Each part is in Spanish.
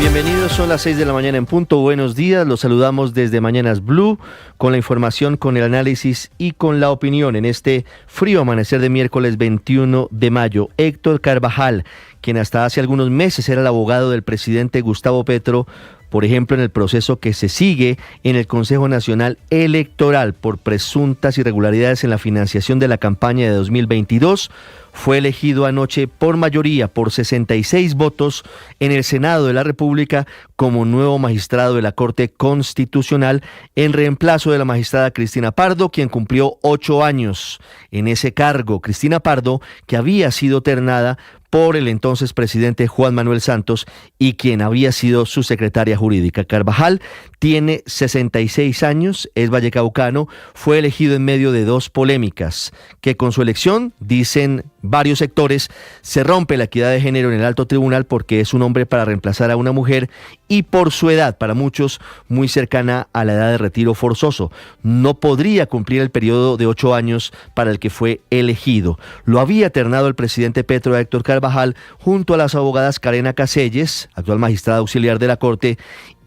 Bienvenidos, son las 6 de la mañana en punto. Buenos días, los saludamos desde Mañanas Blue con la información, con el análisis y con la opinión. En este frío amanecer de miércoles 21 de mayo, Héctor Carvajal, quien hasta hace algunos meses era el abogado del presidente Gustavo Petro, por ejemplo, en el proceso que se sigue en el Consejo Nacional Electoral por presuntas irregularidades en la financiación de la campaña de 2022, fue elegido anoche por mayoría, por 66 votos, en el Senado de la República como nuevo magistrado de la Corte Constitucional en reemplazo de la magistrada Cristina Pardo, quien cumplió 8 años en ese cargo. Cristina Pardo, que había sido ternada por el entonces presidente Juan Manuel Santos y quien había sido su secretaria jurídica. Carvajal tiene 66 años, es vallecaucano, fue elegido en medio de 2 polémicas, que con su elección, dicen varios sectores, se rompe la equidad de género en el alto tribunal porque es un hombre para reemplazar a una mujer y por su edad, para muchos, muy cercana a la edad de retiro forzoso. No podría cumplir el periodo de 8 años para el que fue elegido. Lo había ternado el presidente Petro a Héctor Carvajal junto a las abogadas Karena Caselles, actual magistrada auxiliar de la Corte,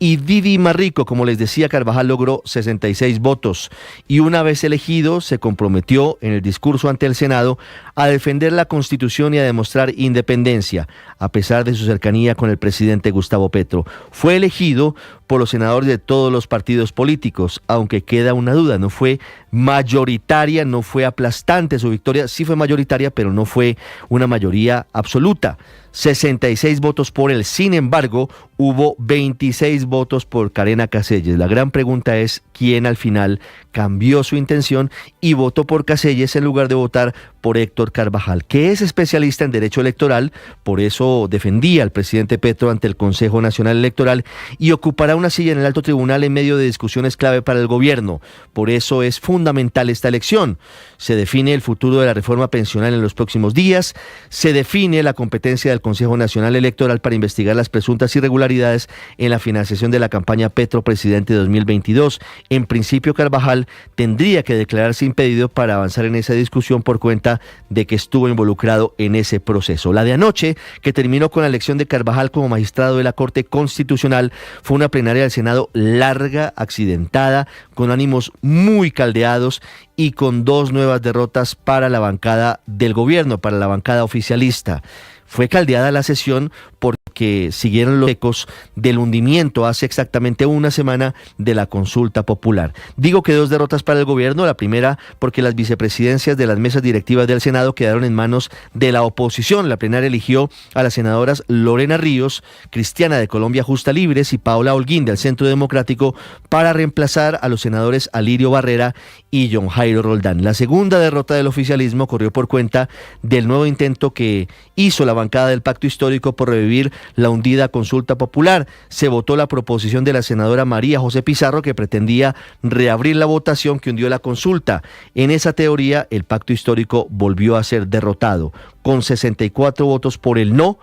y Didi Marrico. Como les decía, Carvajal logró 66 votos y una vez elegido se comprometió en el discurso ante el Senado a defender la Constitución y a demostrar independencia, a pesar de su cercanía con el presidente Gustavo Petro. Fue elegido por los senadores de todos los partidos políticos, aunque queda una duda, no fue mayoritaria, no fue aplastante su victoria, sí fue mayoritaria, pero no fue una mayoría absoluta. 66 votos por él, sin embargo, hubo 26 votos por Karena Caselles. La gran pregunta es quién al final cambió su intención y votó por Caselles en lugar de votar por Héctor Carvajal, que es especialista en derecho electoral, por eso defendía al presidente Petro ante el Consejo Nacional Electoral y ocupará una silla en el alto tribunal en medio de discusiones clave para el gobierno. Por eso es fundamental esta elección. Se define el futuro de la reforma pensional en los próximos días, se define la competencia del Consejo Nacional Electoral para investigar las presuntas irregularidades en la financiación de la campaña Petro Presidente 2022. En principio, Carvajal tendría que declararse impedido para avanzar en esa discusión por cuenta de que estuvo involucrado en ese proceso. La de anoche, que terminó con la elección de Carvajal como magistrado de la Corte Constitucional, fue una plenaria del Senado larga, accidentada, con ánimos muy caldeados y con 2 nuevas derrotas para la bancada del gobierno, para la bancada oficialista. Fue caldeada la sesión porque siguieron los ecos del hundimiento hace exactamente una semana de la consulta popular. Digo que 2 derrotas para el gobierno, la primera porque las vicepresidencias de las mesas directivas del Senado quedaron en manos de la oposición. La plenaria eligió a las senadoras Lorena Ríos, Cristiana de Colombia Justa Libres y Paola Holguín del Centro Democrático para reemplazar a los senadores Alirio Barrera y John Jairo Roldán. La segunda derrota del oficialismo corrió por cuenta del nuevo intento que hizo la bancada del Pacto Histórico por revivir la hundida consulta popular. Se votó la proposición de la senadora María José Pizarro, que pretendía reabrir la votación que hundió la consulta. En esa teoría, el Pacto Histórico volvió a ser derrotado, con 64 votos por el no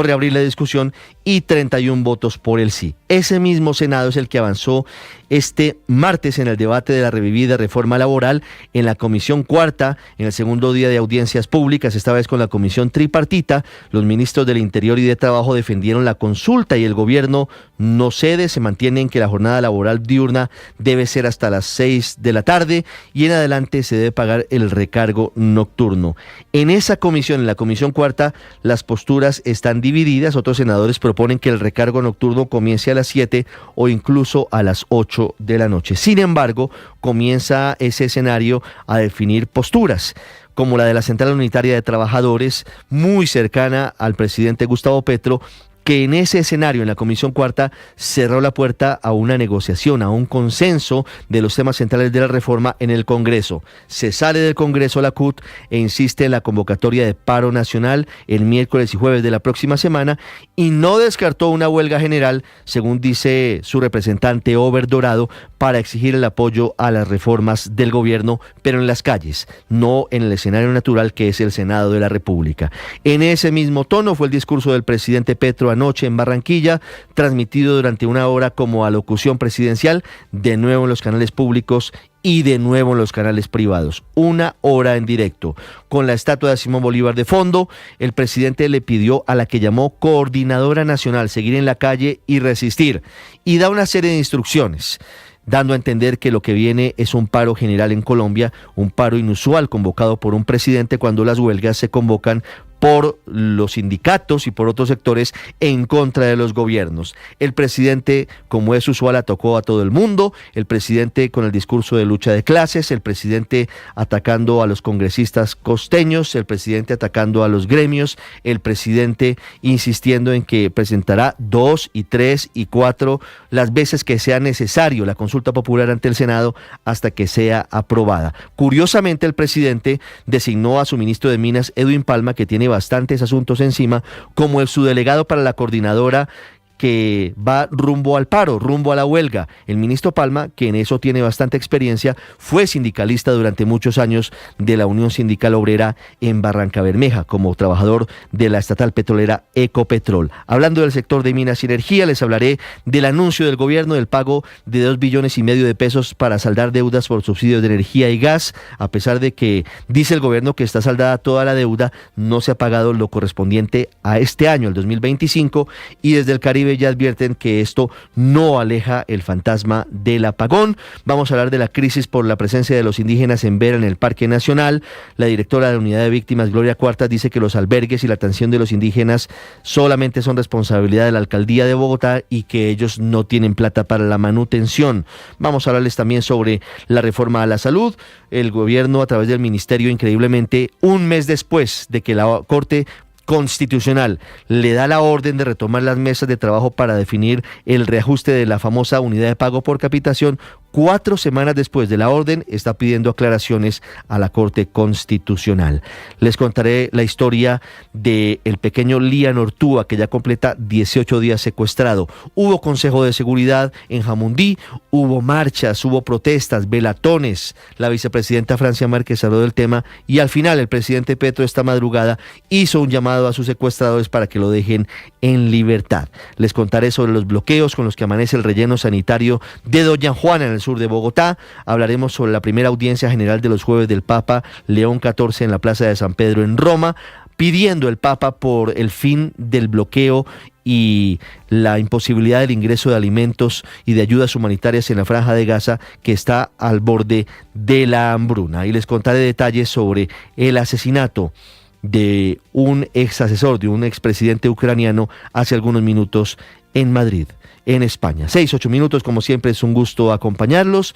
reabrir la discusión y 31 votos por el sí. Ese mismo Senado es el que avanzó este martes en el debate de la revivida reforma laboral en la Comisión Cuarta, en el segundo día de audiencias públicas, esta vez con la Comisión Tripartita. Los ministros del Interior y de Trabajo defendieron la consulta y el gobierno no cede, se mantiene en que la jornada laboral diurna debe ser hasta las 6 de la tarde y en adelante se debe pagar el recargo nocturno. En esa comisión, en la Comisión Cuarta, las posturas están divididas. Otros senadores proponen que el recargo nocturno comience a las 7 o incluso a las 8 de la noche. Sin embargo, comienza ese escenario a definir posturas, como la de la Central Unitaria de Trabajadores, muy cercana al presidente Gustavo Petro, que en ese escenario, en la Comisión Cuarta, cerró la puerta a una negociación, a un consenso de los temas centrales de la reforma en el Congreso. Se sale del Congreso la CUT e insiste en la convocatoria de paro nacional el miércoles y jueves de la próxima semana y no descartó una huelga general, según dice su representante Ober Dorado, para exigir el apoyo a las reformas del gobierno, pero en las calles, no en el escenario natural que es el Senado de la República. En ese mismo tono fue el discurso del presidente Petro anoche en Barranquilla, transmitido durante una hora como alocución presidencial, de nuevo en los canales públicos y de nuevo en los canales privados. 1 hora en directo. Con la estatua de Simón Bolívar de fondo, el presidente le pidió a la que llamó Coordinadora Nacional seguir en la calle y resistir. Y da una serie de instrucciones, dando a entender que lo que viene es un paro general en Colombia, un paro inusual convocado por un presidente cuando las huelgas se convocan por los sindicatos y por otros sectores en contra de los gobiernos. El presidente, como es usual, atacó a todo el mundo, el presidente con el discurso de lucha de clases, el presidente atacando a los congresistas costeños, el presidente atacando a los gremios, el presidente insistiendo en que presentará 2 y 3 y 4 las veces que sea necesario la consulta popular ante el Senado hasta que sea aprobada. Curiosamente, el presidente designó a su ministro de Minas, Edwin Palma, que tiene bastantes asuntos encima, como el subdelegado para la coordinadora que va rumbo al paro, rumbo a la huelga. El ministro Palma, que en eso tiene bastante experiencia, fue sindicalista durante muchos años de la Unión Sindical Obrera en Barrancabermeja, como trabajador de la estatal petrolera Ecopetrol. Hablando del sector de minas y energía, les hablaré del anuncio del gobierno del pago de 2,5 billones de pesos para saldar deudas por subsidios de energía y gas. A pesar de que dice el gobierno que está saldada toda la deuda, no se ha pagado lo correspondiente a este año, el 2025, y desde el Caribe ya advierten que esto no aleja el fantasma del apagón. Vamos a hablar de la crisis por la presencia de los indígenas en Vera, en el Parque Nacional. La directora de la Unidad de Víctimas, Gloria Cuartas, dice que los albergues y la atención de los indígenas solamente son responsabilidad de la Alcaldía de Bogotá y que ellos no tienen plata para la manutención. Vamos a hablarles también sobre la reforma a la salud. El gobierno, a través del ministerio, increíblemente, un mes después de que la Corte Constitucional le da la orden de retomar las mesas de trabajo para definir el reajuste de la famosa unidad de pago por capitación, 4 semanas después de la orden, está pidiendo aclaraciones a la Corte Constitucional. Les contaré la historia del pequeño Lian Ortúa, que ya completa 18 días secuestrado. Hubo consejo de seguridad en Jamundí, hubo marchas, hubo protestas, velatones. La vicepresidenta Francia Márquez habló del tema y al final el presidente Petro esta madrugada hizo un llamado a sus secuestradores para que lo dejen en libertad. Les contaré sobre los bloqueos con los que amanece el relleno sanitario de Doña Juana en el sur de Bogotá. Hablaremos sobre la primera audiencia general de los jueves del Papa León XIV en la Plaza de San Pedro en Roma, pidiendo el Papa por el fin del bloqueo y la imposibilidad del ingreso de alimentos y de ayudas humanitarias en la Franja de Gaza, que está al borde de la hambruna. Y les contaré detalles sobre el asesinato de un ex asesor, de un expresidente ucraniano hace algunos minutos en Madrid, en España. 6-8 minutos, como siempre es un gusto acompañarlos.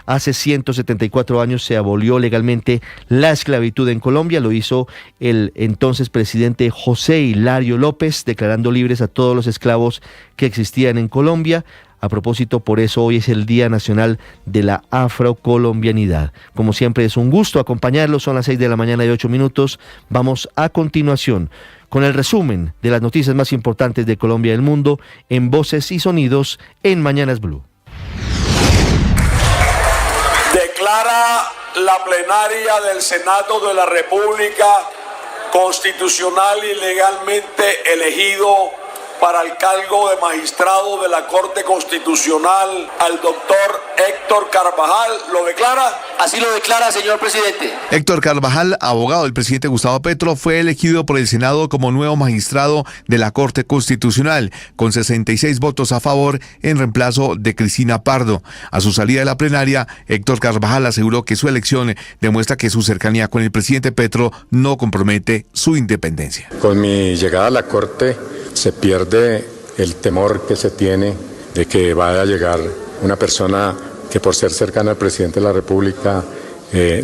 Hace 174 años se abolió legalmente la esclavitud en Colombia, lo hizo el entonces presidente José Hilario López, declarando libres a todos los esclavos que existían en Colombia. A propósito, por eso hoy es el Día Nacional de la Afrocolombianidad. Como siempre es un gusto acompañarlos, son las 6 de la mañana y 8 minutos. Vamos a continuación con el resumen de las noticias más importantes de Colombia y el mundo en Voces y Sonidos en Mañanas Blue. Declara la plenaria del Senado de la República constitucional y legalmente elegido para el cargo de magistrado de la Corte Constitucional al doctor Héctor Carvajal. ¿Lo declara? Así lo declara, señor presidente. Héctor Carvajal, abogado del presidente Gustavo Petro, fue elegido por el Senado como nuevo magistrado de la Corte Constitucional, con 66 votos a favor en reemplazo de Cristina Pardo. A su salida de la plenaria, Héctor Carvajal aseguró que su elección demuestra que su cercanía con el presidente Petro no compromete su independencia. Con mi llegada a la Corte se pierde el temor que se tiene de que vaya a llegar una persona que por ser cercana al presidente de la República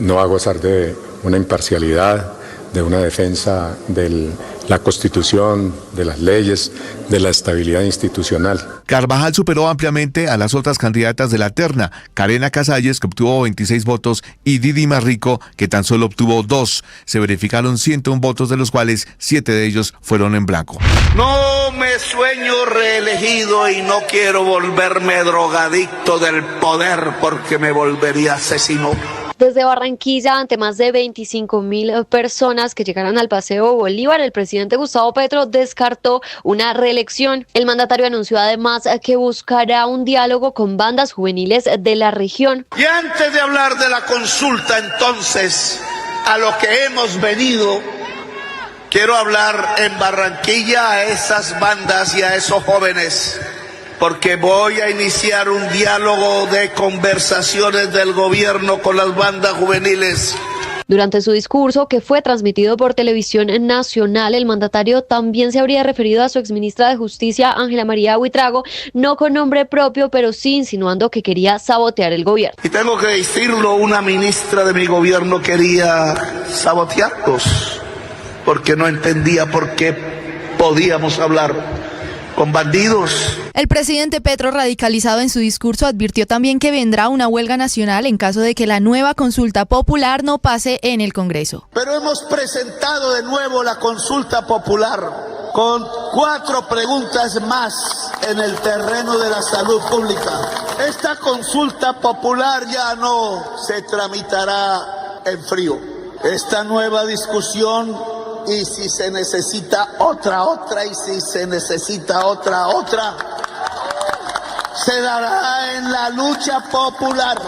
no va a gozar de una imparcialidad, de una defensa de la Constitución, de las leyes, de la estabilidad institucional. Carvajal superó ampliamente a las otras candidatas de la terna, Karena Casalles, que obtuvo 26 votos, y Didi Marrico, que tan solo obtuvo 2. Se verificaron 101 votos, de los cuales 7 de ellos fueron en blanco. No me sueño reelegido y no quiero volverme drogadicto del poder porque me volvería asesino. Desde Barranquilla, ante más de 25.000 personas que llegaron al Paseo Bolívar, el presidente Gustavo Petro descartó una reelección. El mandatario anunció además que buscará un diálogo con bandas juveniles de la región. Y antes de hablar de la consulta, entonces, a lo que hemos venido, quiero hablar en Barranquilla a esas bandas y a esos jóvenes, porque voy a iniciar un diálogo de conversaciones del gobierno con las bandas juveniles. Durante su discurso, que fue transmitido por Televisión Nacional, el mandatario también se habría referido a su exministra de Justicia, Ángela María Buitrago, no con nombre propio, pero sí insinuando que quería sabotear el gobierno. Y tengo que decirlo, una ministra de mi gobierno quería sabotearlos, porque no entendía por qué podíamos hablar con bandidos. El presidente Petro, radicalizado en su discurso, advirtió también que vendrá una huelga nacional en caso de que la nueva consulta popular no pase en el Congreso. Pero hemos presentado de nuevo la consulta popular con 4 preguntas más en el terreno de la salud pública. Esta consulta popular ya no se tramitará en frío. Esta nueva discusión, y si se necesita otra, y si se necesita otra, se dará en la lucha popular.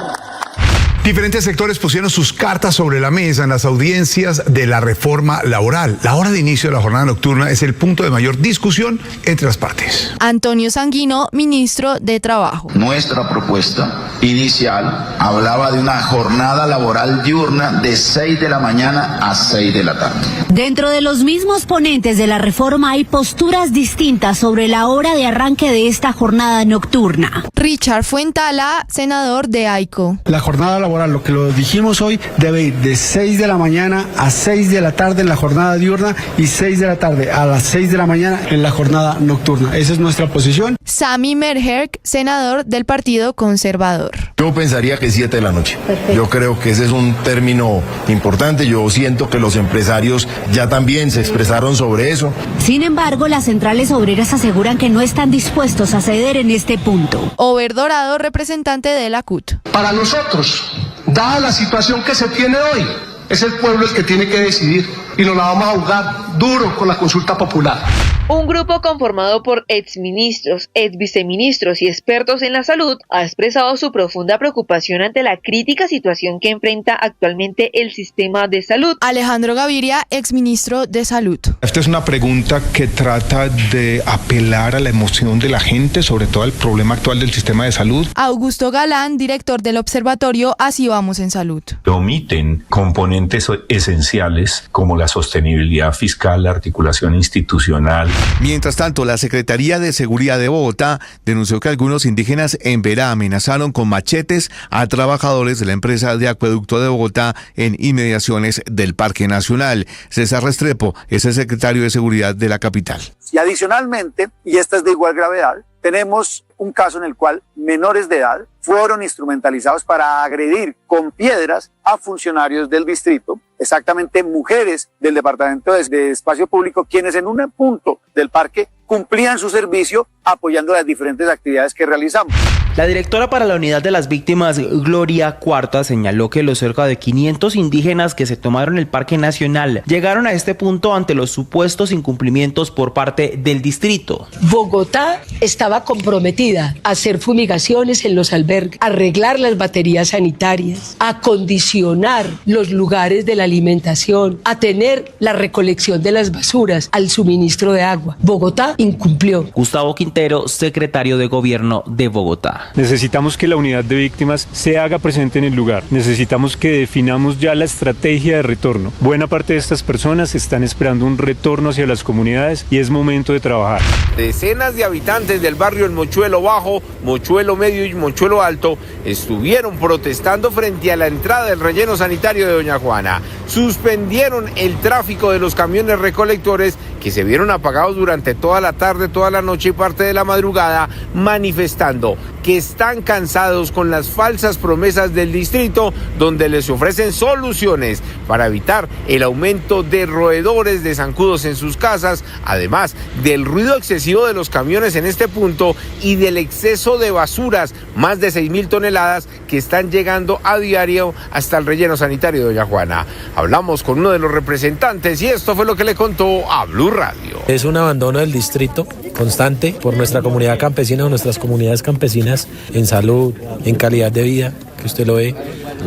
Diferentes sectores pusieron sus cartas sobre la mesa en las audiencias de la reforma laboral. La hora de inicio de la jornada nocturna es el punto de mayor discusión entre las partes. Antonio Sanguino, ministro de Trabajo. Nuestra propuesta inicial hablaba de una jornada laboral diurna de 6 de la mañana a 6 de la tarde. Dentro de los mismos ponentes de la reforma hay posturas distintas sobre la hora de arranque de esta jornada nocturna. Richard Fuentala, senador de AICO. La jornada laboral, lo que lo dijimos hoy, debe ir de 6 de la mañana a 6 de la tarde en la jornada diurna y 6 de la tarde a las 6 de la mañana en la jornada nocturna. Esa es nuestra posición. Sami Merherk, senador del Partido Conservador. Yo pensaría que 7 de la noche. Perfecto. Yo creo que ese es un término importante. Yo siento que los empresarios ya también se expresaron sobre eso. Sin embargo, las centrales obreras aseguran que no están dispuestos a ceder en este punto. Over Dorado, representante de la CUT. Para nosotros, dada la situación que se tiene hoy, es el pueblo el que tiene que decidir y nos la vamos a jugar duro con la consulta popular. Un grupo conformado por exministros, exviceministros y expertos en la salud ha expresado su profunda preocupación ante la crítica situación que enfrenta actualmente el sistema de salud. Alejandro Gaviria, exministro de Salud. Esta es una pregunta que trata de apelar a la emoción de la gente, sobre todo al problema actual del sistema de salud. Augusto Galán, director del observatorio Así Vamos en Salud. Omiten componentes esenciales como la sostenibilidad fiscal, la articulación institucional. Mientras tanto, la Secretaría de Seguridad de Bogotá denunció que algunos indígenas en Verá amenazaron con machetes a trabajadores de la empresa de acueducto de Bogotá en inmediaciones del Parque Nacional. César Restrepo es el secretario de Seguridad de la capital. Y adicionalmente, y esta es de igual gravedad, tenemos un caso en el cual menores de edad fueron instrumentalizados para agredir con piedras a funcionarios del distrito, exactamente mujeres del Departamento de Espacio Público, quienes en un punto del parque cumplían su servicio apoyando las diferentes actividades que realizamos. La directora para la Unidad de las Víctimas, Gloria Cuarta, señaló que los cerca de 500 indígenas que se tomaron el Parque Nacional llegaron a este punto ante los supuestos incumplimientos por parte del distrito. Bogotá estaba comprometida a hacer fumigaciones en los albergues, a arreglar las baterías sanitarias, a acondicionar los lugares de la alimentación, a tener la recolección de las basuras, al suministro de agua. Bogotá incumplió. Gustavo Quintero, secretario de Gobierno de Bogotá. Necesitamos que la unidad de víctimas se haga presente en el lugar. Necesitamos que definamos ya la estrategia de retorno. Buena parte de estas personas están esperando un retorno hacia las comunidades y es momento de trabajar. Decenas de habitantes del barrio El Mochuelo Bajo, Mochuelo Medio y Mochuelo Alto estuvieron protestando frente a la entrada del relleno sanitario de Doña Juana. Suspendieron el tráfico de los camiones recolectores que se vieron apagados durante toda la tarde, toda la noche y parte de la madrugada, manifestando que están cansados con las falsas promesas del distrito, donde les ofrecen soluciones para evitar el aumento de roedores de zancudos en sus casas, además del ruido excesivo de los camiones en este punto y del exceso de basuras, más de 6.000 toneladas que están llegando a diario hasta el relleno sanitario de Doña Juana. Hablamos con uno de los representantes y esto fue lo que le contó a Blue Radio. Es un abandono del distrito constante por nuestra comunidad campesina o nuestras comunidades campesinas en salud, en calidad de vida, que usted lo ve.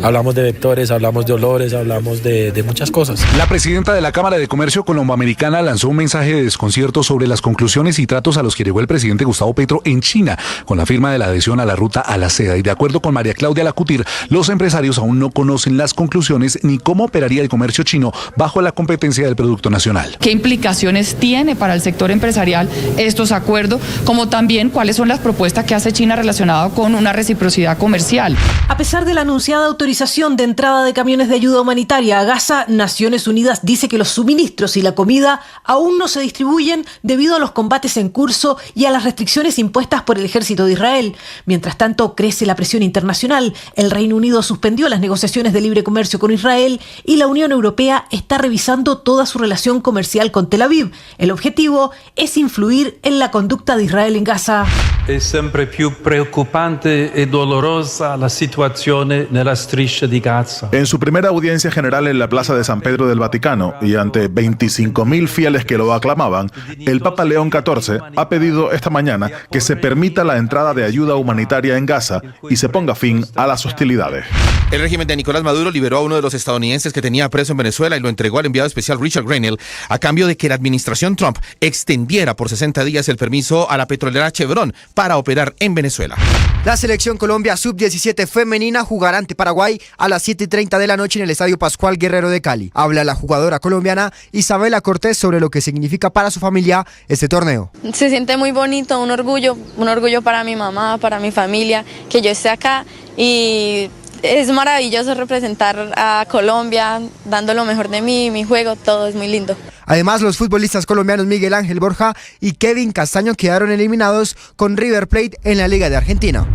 Hablamos de vectores, hablamos de olores, hablamos de muchas cosas. La presidenta de la Cámara de Comercio Colomboamericana lanzó un mensaje de desconcierto sobre las conclusiones y tratos a los que llegó el presidente Gustavo Petro en China, con la firma de la adhesión a la ruta a la seda. Y de acuerdo con María Claudia Lacutir, los empresarios aún no conocen las conclusiones ni cómo operaría el comercio chino bajo la competencia del producto nacional. ¿Qué implicaciones tiene para el sector empresarial estos acuerdos? Como también cuáles son las propuestas que hace China relacionadas con una reciprocidad comercial. A pesar de la anunciada autorización de entrada de camiones de ayuda humanitaria a Gaza, Naciones Unidas dice que los suministros y la comida aún no se distribuyen debido a los combates en curso y a las restricciones impuestas por el ejército de Israel. Mientras tanto, crece la presión internacional. El Reino Unido suspendió las negociaciones de libre comercio con Israel y la Unión Europea está revisando toda su relación comercial con Tel Aviv. El objetivo es influir en la conducta de Israel en Gaza. È sempre più preoccupante e dolorosa la situazione nella striscia di Gaza. En su primera audiencia general en la Plaza de San Pedro del Vaticano y ante 25.000 fieles que lo aclamaban, el Papa León XIV ha pedido esta mañana que se permita la entrada de ayuda humanitaria en Gaza y se ponga fin a las hostilidades. El régimen de Nicolás Maduro liberó a uno de los estadounidenses que tenía preso en Venezuela y lo entregó al enviado especial Richard Grenell a cambio de que la administración Trump extendiera por 60 días el permiso a la petrolera Chevron para operar en Venezuela. La selección Colombia sub-17 femenina jugará ante Paraguay a las 7:30 de la noche en el Estadio Pascual Guerrero de Cali. Habla la jugadora colombiana Isabela Cortés sobre lo que significa para su familia este torneo. Se siente muy bonito, un orgullo para mi mamá, para mi familia, que yo esté acá y es maravilloso representar a Colombia, dando lo mejor de mí, mi juego, todo es muy lindo. Además, los futbolistas colombianos Miguel Ángel Borja y Kevin Castaño quedaron eliminados con River Plate en la Liga de Argentina.